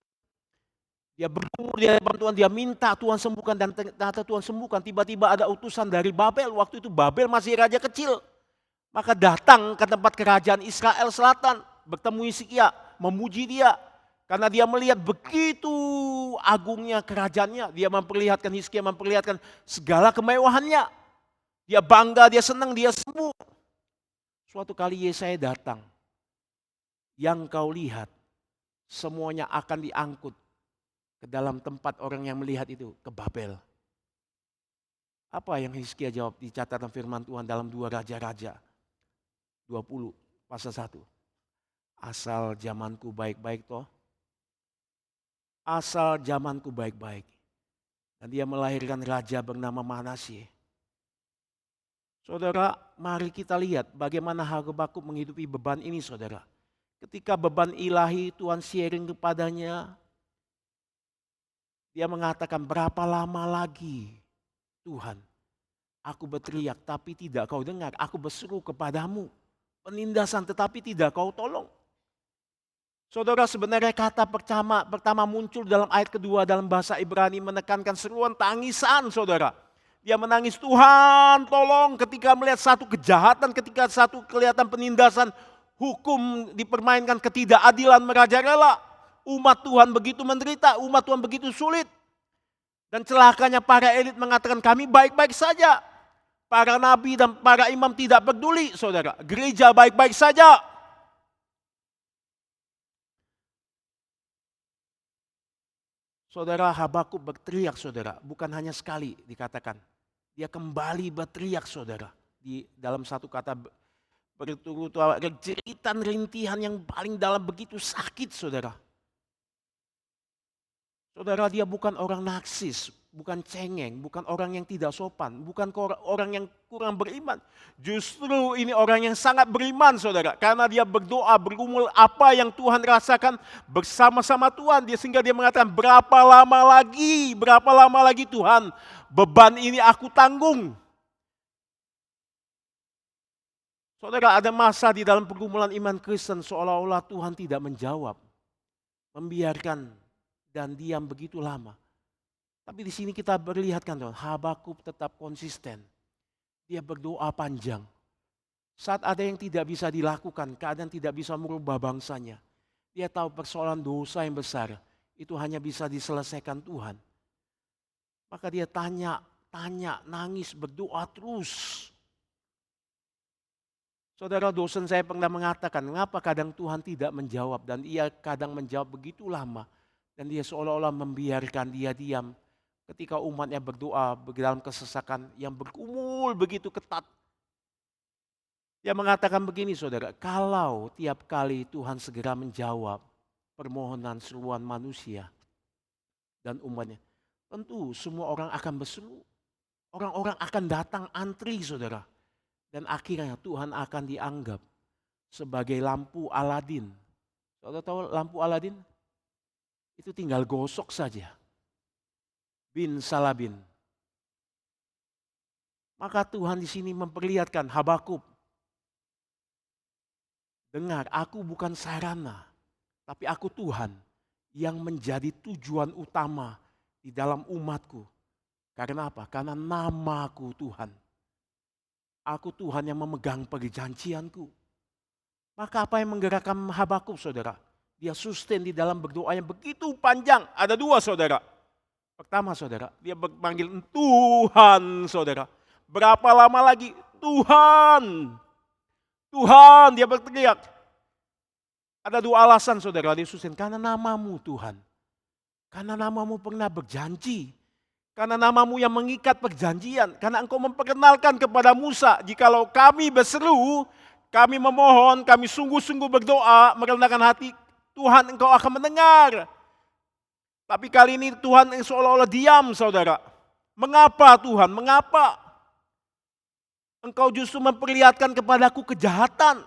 dia bergumul, dia bantuan, dia minta Tuhan sembuhkan dan ternyata Tuhan sembuhkan. Tiba-tiba ada utusan dari Babel. Waktu itu Babel masih raja kecil. Maka datang ke tempat kerajaan Israel Selatan. Bertemu Hizkia, memuji dia. Karena dia melihat begitu agungnya kerajaannya. Dia memperlihatkan, Hizkia memperlihatkan segala kemewahannya. Dia bangga, dia senang, dia sembuh. Suatu kali Yesaya datang. Yang kau lihat semuanya akan diangkut ke dalam tempat orang yang melihat itu, ke Babel. Apa yang Hizkia jawab di catatan firman Tuhan dalam 2 Raja-Raja 20 pasal 1. Asal zamanku baik-baik toh. Asal zamanku baik-baik. Dan dia melahirkan raja bernama Manasye. Saudara, mari kita lihat bagaimana Habakuk menghidupi beban ini saudara. Ketika beban ilahi Tuhan sharing kepadanya, dia mengatakan, berapa lama lagi Tuhan? Aku berteriak tapi tidak kau dengar. Aku berseru kepadamu. Penindasan tetapi tidak kau tolong. Saudara, sebenarnya kata pertama muncul dalam ayat kedua dalam bahasa Ibrani menekankan seruan tangisan saudara. Dia menangis, Tuhan tolong, ketika melihat satu kejahatan, ketika satu kelihatan penindasan, hukum dipermainkan, ketidakadilan merajalela. Umat Tuhan begitu menderita, umat Tuhan begitu sulit. Dan celakanya para elit mengatakan kami baik-baik saja. Para nabi dan para imam tidak peduli saudara. Gereja baik-baik saja. Saudara, Habakuk berteriak saudara. Bukan hanya sekali dikatakan. Dia kembali berteriak saudara. Di dalam satu kata berturut-turut jeritan rintihan yang paling dalam begitu sakit saudara. Saudara, dia bukan orang narsis, bukan cengeng, bukan orang yang tidak sopan, bukan orang yang kurang beriman. Justru ini orang yang sangat beriman saudara. Karena dia berdoa, bergumul apa yang Tuhan rasakan bersama-sama Tuhan. Sehingga dia mengatakan berapa lama lagi Tuhan beban ini aku tanggung. Saudara, ada masa di dalam pergumulan iman Kristen seolah-olah Tuhan tidak menjawab. Membiarkan dan diam begitu lama. Tapi di sini kita perlihatkan Tuhan, Habakuk tetap konsisten. Dia berdoa panjang. Saat ada yang tidak bisa dilakukan, keadaan tidak bisa merubah bangsanya. Dia tahu persoalan dosa yang besar, itu hanya bisa diselesaikan Tuhan. Maka dia tanya, nangis, berdoa terus. Saudara, dosen saya pernah mengatakan, mengapa kadang Tuhan tidak menjawab dan ia kadang menjawab begitu lama. Dan dia seolah-olah membiarkan dia diam ketika umatnya berdoa dalam kesesakan yang bergumul begitu ketat. Dia mengatakan begini saudara, kalau tiap kali Tuhan segera menjawab permohonan seruan manusia dan umatnya, tentu semua orang akan berseru. Orang-orang akan datang antri saudara. Dan akhirnya Tuhan akan dianggap sebagai lampu Aladin. Saudara tahu lampu Aladin? Itu tinggal gosok saja. Bin Salabin. Maka Tuhan di sini memperlihatkan Habakuk. Dengar, aku bukan sarana, tapi aku Tuhan yang menjadi tujuan utama di dalam umatku. Karena apa? Karena namaku Tuhan. Aku Tuhan yang memegang perjanjianku. Maka apa yang menggerakkan Habakuk, saudara? Dia sustain di dalam berdoa yang begitu panjang. Ada dua, saudara. Pertama, saudara, dia memanggil Tuhan, saudara. Berapa lama lagi? Tuhan. Tuhan, dia berteriak. Ada dua alasan, saudara, dia sustain. Karena namamu, Tuhan. Karena namamu pernah berjanji. Karena namamu yang mengikat perjanjian. Karena engkau memperkenalkan kepada Musa, jikalau kami berseru, kami memohon, kami sungguh-sungguh berdoa, merendahkan hati, Tuhan engkau akan mendengar. Tapi kali ini Tuhan seolah-olah diam, saudara. Mengapa Tuhan? Mengapa? Engkau justru memperlihatkan kepadaku kejahatan.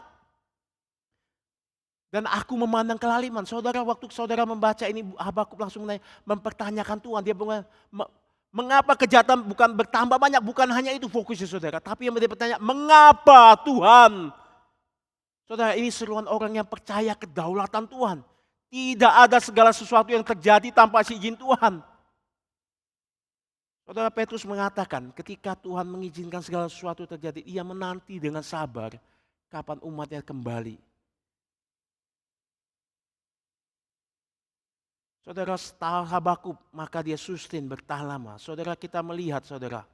Dan aku memandang kelaliman. Saudara, waktu saudara membaca ini, Habakuk langsung mempertanyakan Tuhan. Dia bilang, mengapa kejahatan bukan bertambah banyak? Bukan hanya itu fokusnya, saudara. Tapi yang dia bertanya, mengapa Tuhan? Saudara, ini seruan orang yang percaya kedaulatan Tuhan. Tidak ada segala sesuatu yang terjadi tanpa izin Tuhan. Saudara, Petrus mengatakan ketika Tuhan mengizinkan segala sesuatu terjadi, ia menanti dengan sabar kapan umatnya kembali. Saudara, setelah Habakuk, maka dia sustain bertahan lama. Saudara, kita melihat, saudara,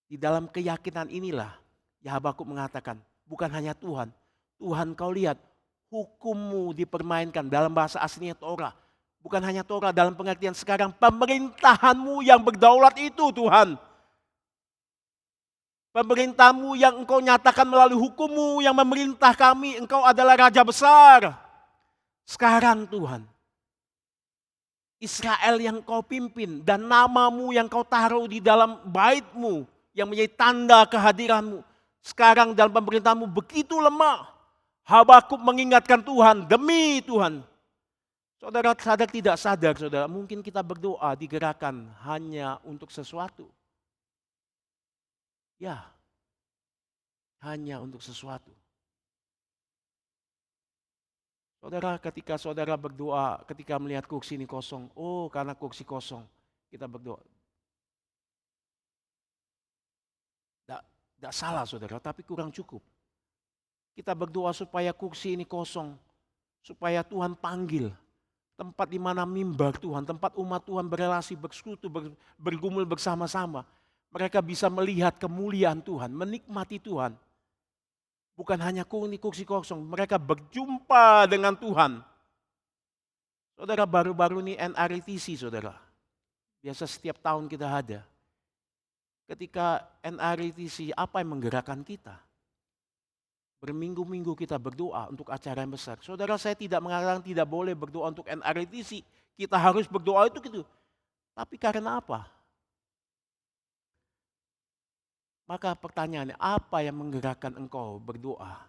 di dalam keyakinan inilah ya Habakuk mengatakan, bukan hanya Tuhan. Tuhan, kau lihat, hukummu dipermainkan, dalam bahasa aslinya Torah. Bukan hanya Torah, dalam pengertian sekarang, pemerintahanmu yang berdaulat itu, Tuhan. Pemerintahmu yang engkau nyatakan melalui hukummu yang memerintah kami, engkau adalah Raja besar. Sekarang Tuhan, Israel yang kau pimpin dan namamu yang kau taruh di dalam baitmu yang menjadi tanda kehadiranmu. Sekarang dalam pemerintahmu begitu lemah. Habakuk mengingatkan Tuhan, demi Tuhan. Saudara sadar tidak sadar, saudara, mungkin kita berdoa digerakkan hanya untuk sesuatu. Ya, hanya untuk sesuatu. Saudara, ketika saudara berdoa, ketika melihat kursi ini kosong, oh karena kursi kosong, kita berdoa. Tidak salah, saudara, tapi kurang cukup. Kita berdoa supaya kursi ini kosong, supaya Tuhan panggil tempat di mana mimbar Tuhan, tempat umat Tuhan berelasi, bersekutu, bergumul bersama-sama. Mereka bisa melihat kemuliaan Tuhan, menikmati Tuhan. Bukan hanya kursi kosong, mereka berjumpa dengan Tuhan. Saudara, baru-baru ini NRITC, saudara. Biasa setiap tahun kita ada. Ketika NRITC, apa yang menggerakkan kita? Berminggu-minggu kita berdoa untuk acara yang besar. Saudara, saya tidak mengatakan tidak boleh berdoa untuk NRITC. Kita harus berdoa itu gitu. Tapi karena apa? Maka pertanyaannya, apa yang menggerakkan engkau berdoa?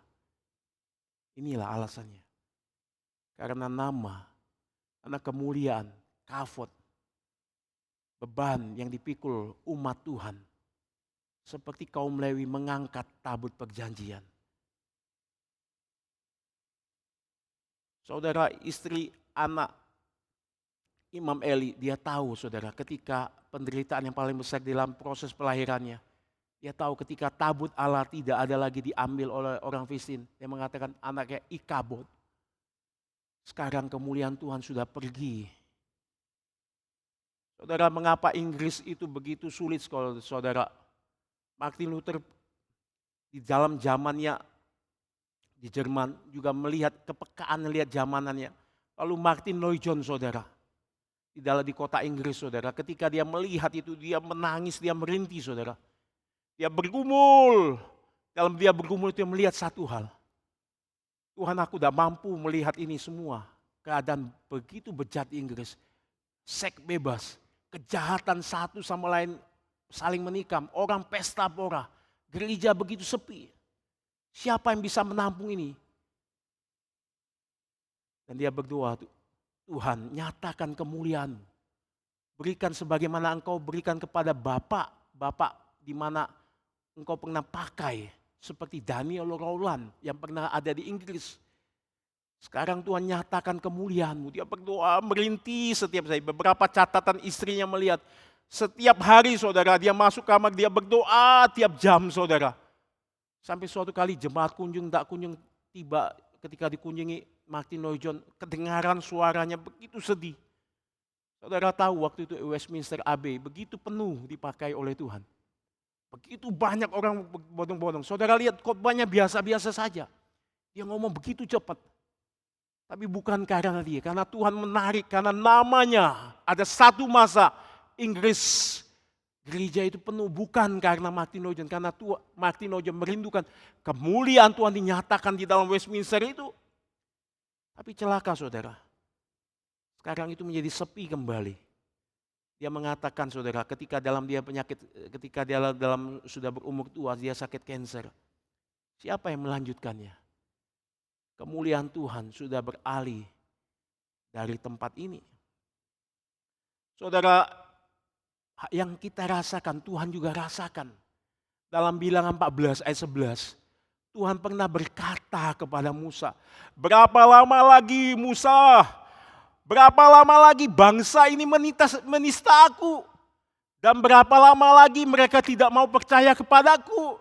Inilah alasannya. Karena nama, karena kemuliaan, kafot, beban yang dipikul umat Tuhan. Seperti kaum Lewi mengangkat tabut perjanjian. Saudara, istri anak Imam Eli, dia tahu, saudara, ketika penderitaan yang paling besar dalam proses pelahirannya. Dia tahu ketika tabut Allah tidak ada lagi diambil oleh orang Filistin. Dia mengatakan anaknya Ikabod. Sekarang kemuliaan Tuhan sudah pergi. Saudara, mengapa Inggris itu begitu sulit, saudara? Martin Luther di dalam zamannya di Jerman juga melihat kepekaan, melihat zamanannya. Lalu Martin Lloyd Jones, saudara, di kota Inggris, saudara, ketika dia melihat itu, dia menangis, dia merintih, saudara. Dia bergumul. Dalam dia bergumul itu dia melihat satu hal. Tuhan, aku tidak mampu melihat ini semua. Keadaan begitu bejat di Inggris. Seks bebas, kejahatan satu sama lain saling menikam, orang pesta pora, gereja begitu sepi. Siapa yang bisa menampung ini? Dan dia berdoa, Tuhan, nyatakan kemuliaan. Berikan sebagaimana engkau berikan kepada Bapak di mana engkau pernah pakai. Seperti Daniel Rowland yang pernah ada di Inggris. Sekarang Tuhan nyatakan kemuliaan-Mu. Dia berdoa merintih setiap hari. Beberapa catatan istrinya melihat. Setiap hari, saudara, dia masuk kamar, dia berdoa tiap jam, saudara. Sampai suatu kali jemaat kunjung, tak kunjung, tiba ketika dikunjungi Martin Lloyd Jones, kedengaran suaranya begitu sedih. Saudara tahu waktu itu Westminster Abbey begitu penuh dipakai oleh Tuhan. Begitu banyak orang bodong-bodong. Saudara lihat khotbahnya biasa-biasa saja. Dia ngomong begitu cepat. Tapi bukan karena dia, karena Tuhan menarik, karena namanya ada satu masa Inggris. Gereja itu penuh bukan karena Martin Lloyd Jones, karena Martin Lloyd Jones merindukan kemuliaan Tuhan dinyatakan di dalam Westminster itu. Tapi celaka saudara, sekarang itu menjadi sepi kembali. Dia mengatakan saudara, ketika dalam dia penyakit, ketika dia dalam sudah berumur tua, dia sakit kanker. Siapa yang melanjutkannya? Kemuliaan Tuhan sudah beralih dari tempat ini. Saudara, yang kita rasakan, Tuhan juga rasakan. Dalam Bilangan 14 ayat 11, Tuhan pernah berkata kepada Musa, berapa lama lagi Musa? Berapa lama lagi bangsa ini menista aku? Dan berapa lama lagi mereka tidak mau percaya kepadaku?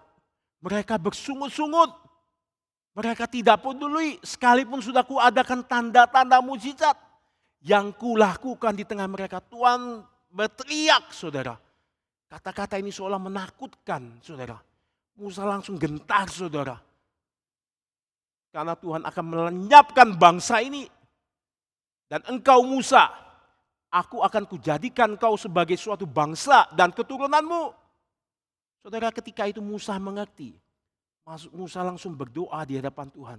Mereka bersungut-sungut. Mereka tidak peduli sekalipun sudah kuadakan tanda-tanda mujizat yang kulakukan di tengah mereka. Tuhan berteriak saudara. Kata-kata ini seolah menakutkan saudara. Musa langsung gentar saudara. Karena Tuhan akan melenyapkan bangsa ini. Dan engkau Musa, aku akan kujadikan kau sebagai suatu bangsa dan keturunanmu. Saudara, ketika itu Musa mengerti. Musa langsung berdoa di hadapan Tuhan.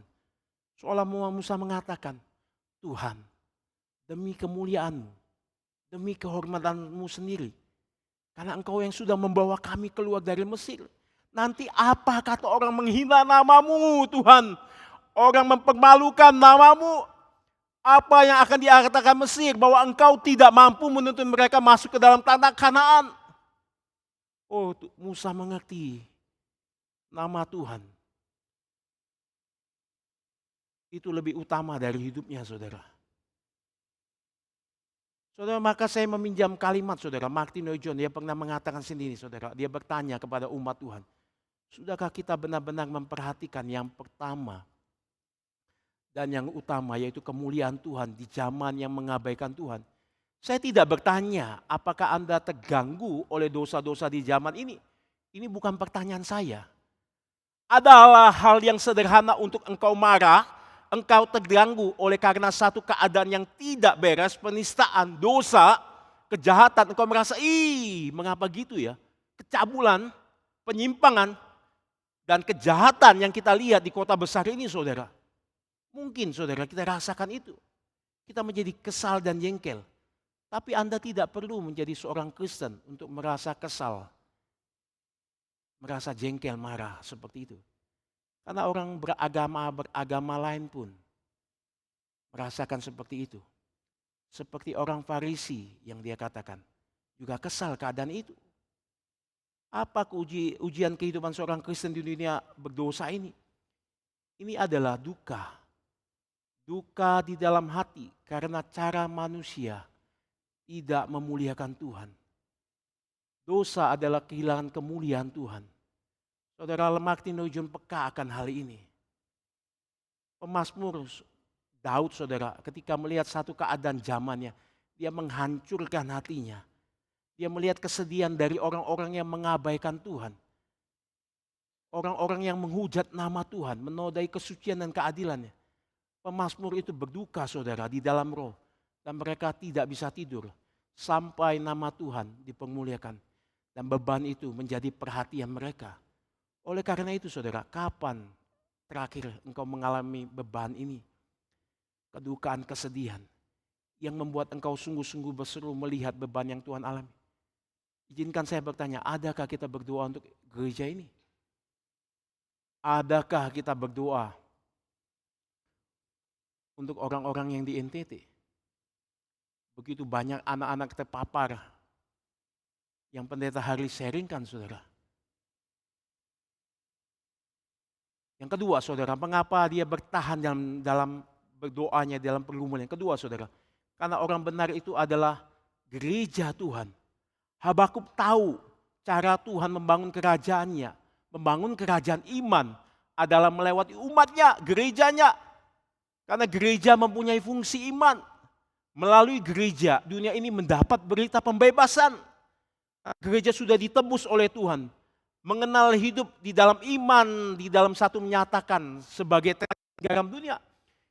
Seolah Musa mengatakan, Tuhan, demi kemuliaan-Mu, demi kehormatanmu sendiri. Karena engkau yang sudah membawa kami keluar dari Mesir. Nanti apa kata orang menghina namamu Tuhan? Orang mempermalukan namamu. Apa yang akan dikatakan Mesir? Bahwa engkau tidak mampu menuntun mereka masuk ke dalam tanah Kanaan. Oh, Musa mengerti nama Tuhan. Itu lebih utama dari hidupnya saudara. Saudara, maka saya meminjam kalimat saudara, Martin Lloyd Jones, dia pernah mengatakan sendiri saudara, dia bertanya kepada umat Tuhan, sudahkah kita benar-benar memperhatikan yang pertama dan yang utama yaitu kemuliaan Tuhan di zaman yang mengabaikan Tuhan? Saya tidak bertanya apakah Anda terganggu oleh dosa-dosa di zaman ini. Ini bukan pertanyaan saya. Adalah hal yang sederhana untuk engkau marah, engkau terganggu oleh karena satu keadaan yang tidak beres, penistaan, dosa, kejahatan. Engkau merasa, mengapa gitu ya? Kecabulan, penyimpangan, dan kejahatan yang kita lihat di kota besar ini saudara. Mungkin saudara kita rasakan itu. Kita menjadi kesal dan jengkel. Tapi Anda tidak perlu menjadi seorang Kristen untuk merasa kesal. Merasa jengkel, marah seperti itu. Karena orang beragama lain pun merasakan seperti itu. Seperti orang Farisi yang dia katakan. Juga kesal keadaan itu. Apa ujian kehidupan seorang Kristen di dunia berdosa ini? Ini adalah duka. Duka di dalam hati karena cara manusia tidak memuliakan Tuhan. Dosa adalah kehilangan kemuliaan Tuhan. Saudara, Martin Lloyd Jones peka akan hal ini. Pemazmur Daud saudara ketika melihat satu keadaan zamannya, dia menghancurkan hatinya. Dia melihat kesedihan dari orang-orang yang mengabaikan Tuhan. Orang-orang yang menghujat nama Tuhan, menodai kesucian dan keadilannya. Pemazmur itu berduka saudara di dalam roh. Dan mereka tidak bisa tidur sampai nama Tuhan dipermuliakan. Dan beban itu menjadi perhatian mereka. Oleh karena itu saudara, kapan terakhir engkau mengalami beban ini? Kedukaan, kesedihan yang membuat engkau sungguh-sungguh berseru melihat beban yang Tuhan alami. Izinkan saya bertanya, adakah kita berdoa untuk gereja ini? Adakah kita berdoa untuk orang-orang yang di NTT? Begitu banyak anak-anak terpapar yang pendeta Harley sharingkan saudara. Yang kedua saudara, mengapa dia bertahan dalam berdoanya, dalam pergumulan? Yang kedua saudara, karena orang benar itu adalah gereja Tuhan. Habakuk tahu cara Tuhan membangun kerajaannya, membangun kerajaan iman adalah melewati umatnya, gerejanya. Karena gereja mempunyai fungsi iman. Melalui gereja, dunia ini mendapat berita pembebasan. Gereja sudah ditebus oleh Tuhan. Mengenal hidup di dalam iman, di dalam satu menyatakan sebagai terang garam dunia.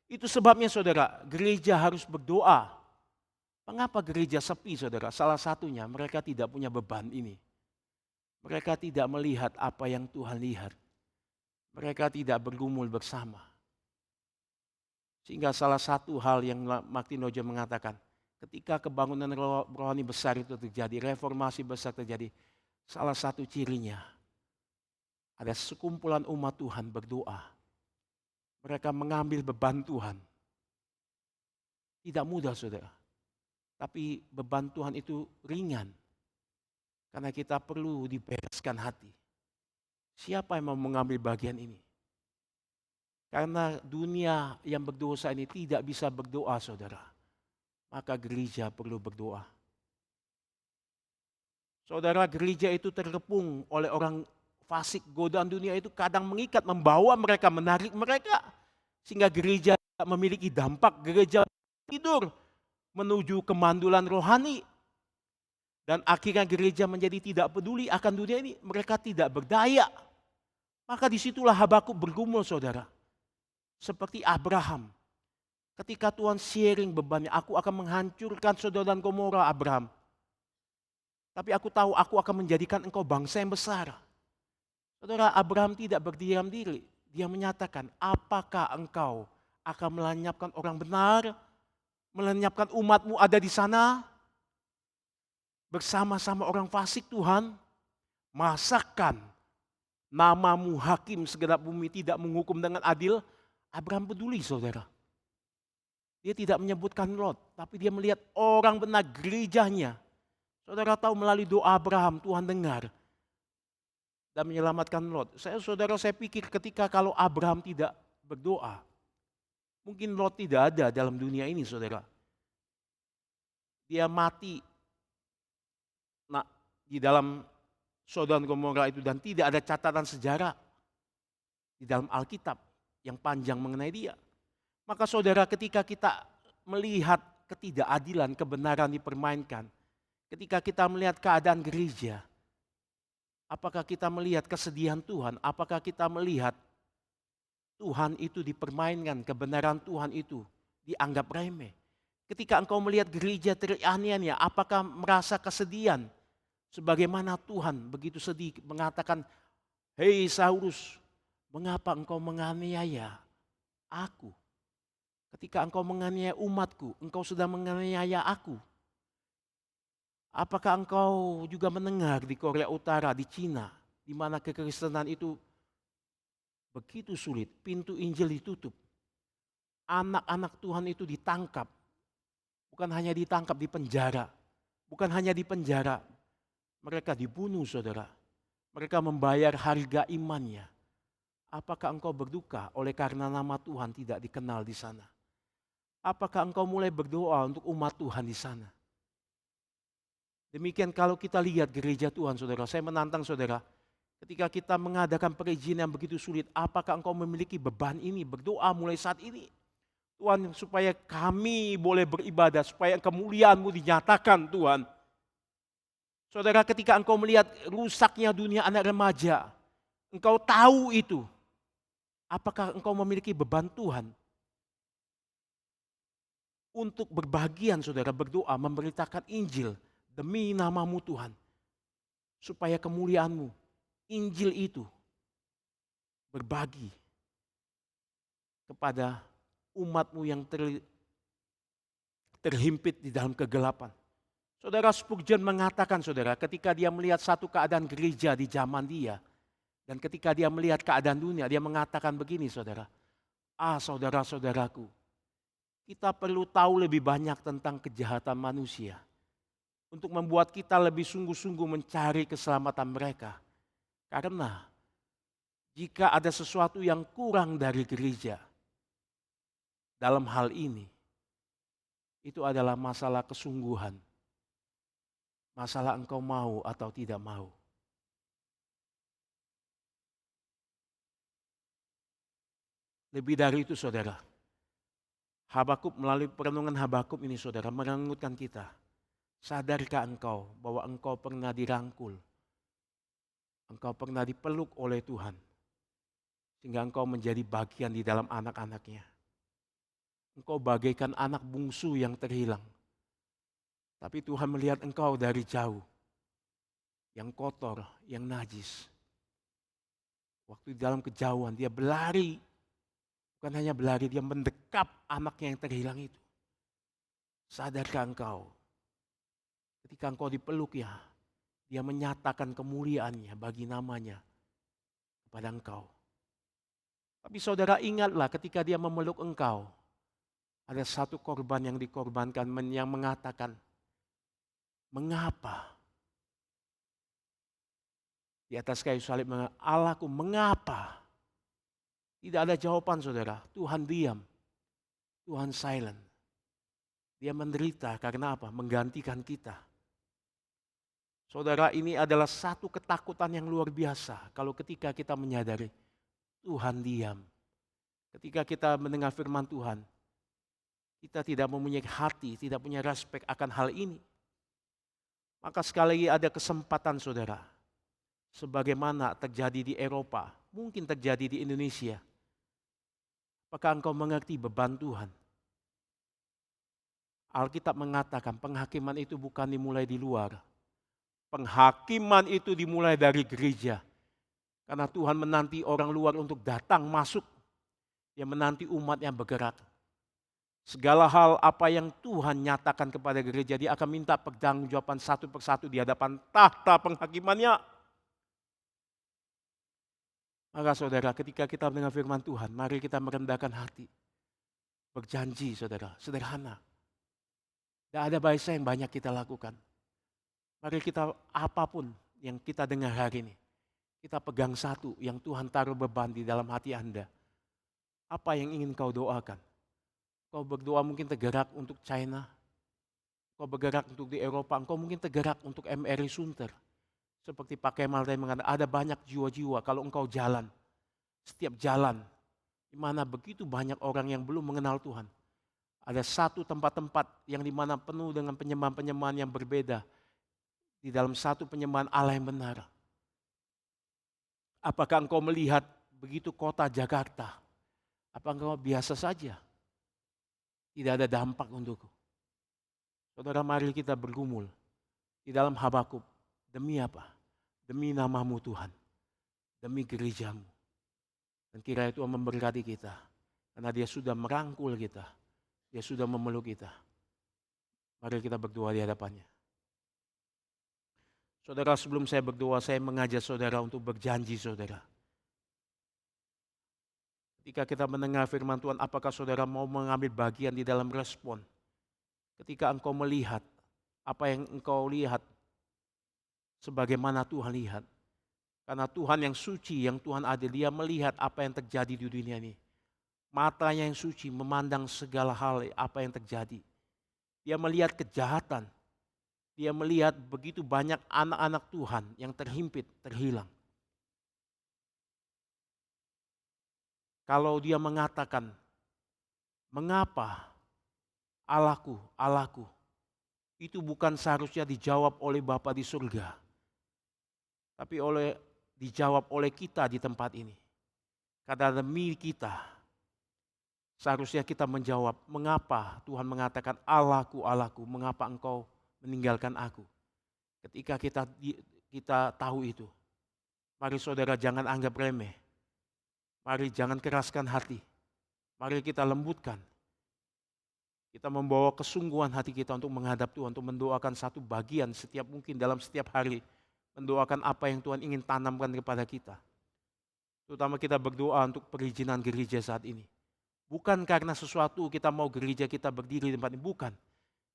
Itu sebabnya saudara, gereja harus berdoa. Mengapa gereja sepi saudara? Salah satunya mereka tidak punya beban ini. Mereka tidak melihat apa yang Tuhan lihat. Mereka tidak bergumul bersama. Sehingga salah satu hal yang Martin Luther mengatakan, ketika kebangunan rohani besar itu terjadi, reformasi besar terjadi, salah satu cirinya ada sekumpulan umat Tuhan berdoa. Mereka mengambil beban Tuhan. Tidak mudah saudara, tapi beban Tuhan itu ringan. Karena kita perlu dibereskan hati. Siapa yang mau mengambil bagian ini? Karena dunia yang berdosa ini tidak bisa berdoa saudara. Maka gereja perlu berdoa. Saudara, gereja itu terkepung oleh orang fasik. Godaan dunia itu kadang mengikat, membawa mereka, menarik mereka. Sehingga gereja memiliki dampak, gereja tidur menuju kemandulan rohani. Dan akhirnya gereja menjadi tidak peduli akan dunia ini. Mereka tidak berdaya. Maka disitulah Habakuk bergumul saudara. Seperti Abraham. Ketika Tuhan sharing bebannya, aku akan menghancurkan Sodom dan Gomora Abraham. Tapi aku tahu aku akan menjadikan engkau bangsa yang besar. Saudara, Abraham tidak berdiam diri. Dia menyatakan, apakah engkau akan melenyapkan orang benar? Melenyapkan umatmu ada di sana? Bersama-sama orang fasik Tuhan? Masakan namamu hakim segenap bumi tidak menghukum dengan adil? Abraham peduli saudara. Dia tidak menyebutkan Lot, tapi dia melihat orang benar gerejanya. Saudara tahu melalui doa Abraham Tuhan dengar dan menyelamatkan Lot. Saya pikir ketika kalau Abraham tidak berdoa, mungkin Lot tidak ada dalam dunia ini saudara. Dia mati di dalam Sodom dan Gomora itu dan tidak ada catatan sejarah di dalam Alkitab yang panjang mengenai dia. Maka saudara, ketika kita melihat ketidakadilan, kebenaran dipermainkan, ketika kita melihat keadaan gereja, apakah kita melihat kesedihan Tuhan? Apakah kita melihat Tuhan itu dipermainkan, kebenaran Tuhan itu dianggap remeh? Ketika engkau melihat gereja teraniaya, apakah merasa kesedihan? Sebagaimana Tuhan begitu sedih mengatakan, hei Saulus, mengapa engkau menganiaya aku? Ketika engkau menganiaya umatku, engkau sudah menganiaya aku. Apakah engkau juga mendengar di Korea Utara, di Cina, di mana kekristenan itu begitu sulit, pintu Injil ditutup. Anak-anak Tuhan itu ditangkap. Bukan hanya ditangkap, di penjara. Bukan hanya di penjara, mereka dibunuh saudara. Mereka membayar harga imannya. Apakah engkau berduka oleh karena nama Tuhan tidak dikenal di sana? Apakah engkau mulai berdoa untuk umat Tuhan di sana? Demikian kalau kita lihat gereja Tuhan saudara, saya menantang saudara, ketika kita mengadakan perizinan yang begitu sulit, apakah engkau memiliki beban ini, berdoa mulai saat ini? Tuhan, supaya kami boleh beribadah, supaya kemuliaan-Mu dinyatakan Tuhan. Saudara, ketika engkau melihat rusaknya dunia anak remaja, engkau tahu itu. Apakah engkau memiliki beban Tuhan? Untuk berbagian saudara, berdoa, memberitakan Injil demi nama-Mu Tuhan. Supaya kemuliaan-Mu, Injil itu berbagi kepada umat-Mu yang terhimpit di dalam kegelapan. Saudara, Spurgeon mengatakan saudara, ketika dia melihat satu keadaan gereja di zaman dia, dan ketika dia melihat keadaan dunia, dia mengatakan begini saudara, saudara-saudaraku, kita perlu tahu lebih banyak tentang kejahatan manusia, untuk membuat kita lebih sungguh-sungguh mencari keselamatan mereka. Karena jika ada sesuatu yang kurang dari gereja dalam hal ini, itu adalah masalah kesungguhan. Masalah engkau mau atau tidak mau. Lebih dari itu saudara, Habakuk melalui perenungan Habakuk ini saudara mengingatkan kita. Sadarkah engkau bahwa engkau pernah dirangkul, engkau pernah dipeluk oleh Tuhan, sehingga engkau menjadi bagian di dalam anak-anaknya. Engkau bagaikan anak bungsu yang terhilang. Tapi Tuhan melihat engkau dari jauh, yang kotor, yang najis. Waktu di dalam kejauhan dia berlari, bukan hanya berlari, dia mendekap anaknya yang terhilang itu. Sadarkah engkau? Ketika engkau dipeluk ya, dia menyatakan kemuliaannya bagi namanya kepada engkau. Tapi saudara ingatlah ketika dia memeluk engkau, ada satu korban yang dikorbankan yang mengatakan, mengapa? Di atas kayu salib, Allahku mengapa? Tidak ada jawaban saudara, Tuhan diam, Tuhan silent. Dia menderita karena apa? Menggantikan kita. Saudara, ini adalah satu ketakutan yang luar biasa kalau ketika kita menyadari Tuhan diam. Ketika kita mendengar firman Tuhan, kita tidak mempunyai hati, tidak punya respek akan hal ini. Maka sekali lagi ada kesempatan saudara, sebagaimana terjadi di Eropa, mungkin terjadi di Indonesia. Apakah engkau mengerti beban Tuhan? Alkitab mengatakan penghakiman itu bukan dimulai di luar. Penghakiman itu dimulai dari gereja. Karena Tuhan menanti orang luar untuk datang masuk. Dia menanti umat yang bergerak. Segala hal apa yang Tuhan nyatakan kepada gereja, dia akan minta pertanggungjawaban satu persatu di hadapan tahta penghakimannya. Maka saudara, ketika kita mendengar firman Tuhan, mari kita merendahkan hati. Berjanji saudara, sederhana. Tidak ada bahasa yang banyak kita lakukan. Mari kita apapun yang kita dengar hari ini, kita pegang satu yang Tuhan taruh beban di dalam hati Anda. Apa yang ingin kau doakan? Kau berdoa mungkin tergerak untuk China, kau bergerak untuk di Eropa, kau mungkin tergerak untuk MRI Sunter. Seperti Pak Kemal tadi mengatakan, ada banyak jiwa-jiwa kalau engkau jalan, setiap jalan, di mana begitu banyak orang yang belum mengenal Tuhan. Ada satu tempat-tempat yang dimana penuh dengan penyembahan-penyembahan yang berbeda. Di dalam satu penyembahan Allah yang benar. Apakah engkau melihat begitu kota Jakarta? Apa engkau biasa saja? Tidak ada dampak untukku. Saudara, mari kita bergumul di dalam Habakuk. Demi apa? Demi namamu Tuhan. Demi gerejamu. Dan kiranya Tuhan memberkati kita. Karena dia sudah merangkul kita. Dia sudah memeluk kita. Mari kita berdoa di hadapannya. Saudara, sebelum saya berdoa, saya mengajak saudara untuk berjanji saudara. Ketika kita mendengar firman Tuhan, apakah saudara mau mengambil bagian di dalam respon? Ketika engkau melihat, apa yang engkau lihat, sebagaimana Tuhan lihat. Karena Tuhan yang suci, yang Tuhan adil, dia melihat apa yang terjadi di dunia ini. Matanya yang suci memandang segala hal apa yang terjadi. Dia melihat kejahatan. Dia melihat begitu banyak anak-anak Tuhan yang terhimpit, terhilang. Kalau dia mengatakan, mengapa Allahku, Allahku, itu bukan seharusnya dijawab oleh Bapa di surga. Tapi dijawab oleh kita di tempat ini. Karena demi kita, seharusnya kita menjawab, mengapa Tuhan mengatakan Allahku, Allahku, mengapa engkau meninggalkan aku. Ketika kita tahu itu, mari saudara jangan anggap remeh. Mari jangan keraskan hati. Mari kita lembutkan. Kita membawa kesungguhan hati kita untuk menghadap Tuhan, untuk mendoakan satu bagian mungkin dalam setiap hari. Mendoakan apa yang Tuhan ingin tanamkan kepada kita. Terutama kita berdoa untuk perizinan gereja saat ini. Bukan karena sesuatu kita mau gereja kita berdiri di tempat ini, bukan.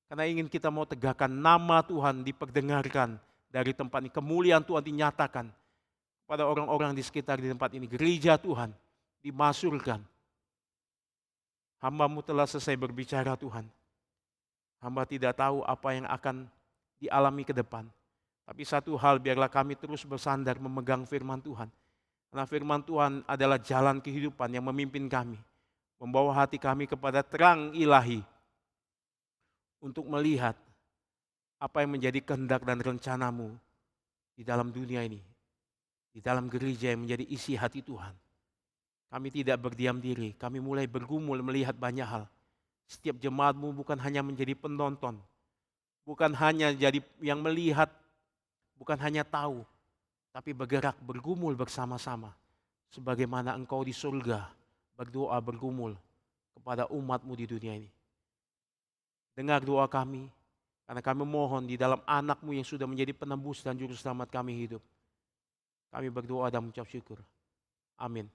Karena ingin kita mau tegakkan nama Tuhan diperdengarkan dari tempat ini. Kemuliaan Tuhan dinyatakan pada orang-orang di sekitar di tempat ini. Gereja Tuhan dimasurkan. Hamba-Mu telah selesai berbicara Tuhan. Hamba tidak tahu apa yang akan dialami ke depan. Tapi satu hal, biarlah kami terus bersandar memegang firman Tuhan. Karena firman Tuhan adalah jalan kehidupan yang memimpin kami, membawa hati kami kepada terang ilahi untuk melihat apa yang menjadi kehendak dan rencanamu di dalam dunia ini, di dalam gereja yang menjadi isi hati Tuhan. Kami tidak berdiam diri, kami mulai bergumul melihat banyak hal. Setiap jemaatmu bukan hanya menjadi penonton, bukan hanya jadi yang melihat, bukan hanya tahu, tapi bergerak, bergumul bersama-sama. Sebagaimana engkau di surga berdoa, bergumul kepada umatmu di dunia ini. Dengar doa kami, karena kami mohon di dalam anak-Mu yang sudah menjadi penembus dan juru selamat kami hidup. Kami berdoa dan mengucap syukur. Amin.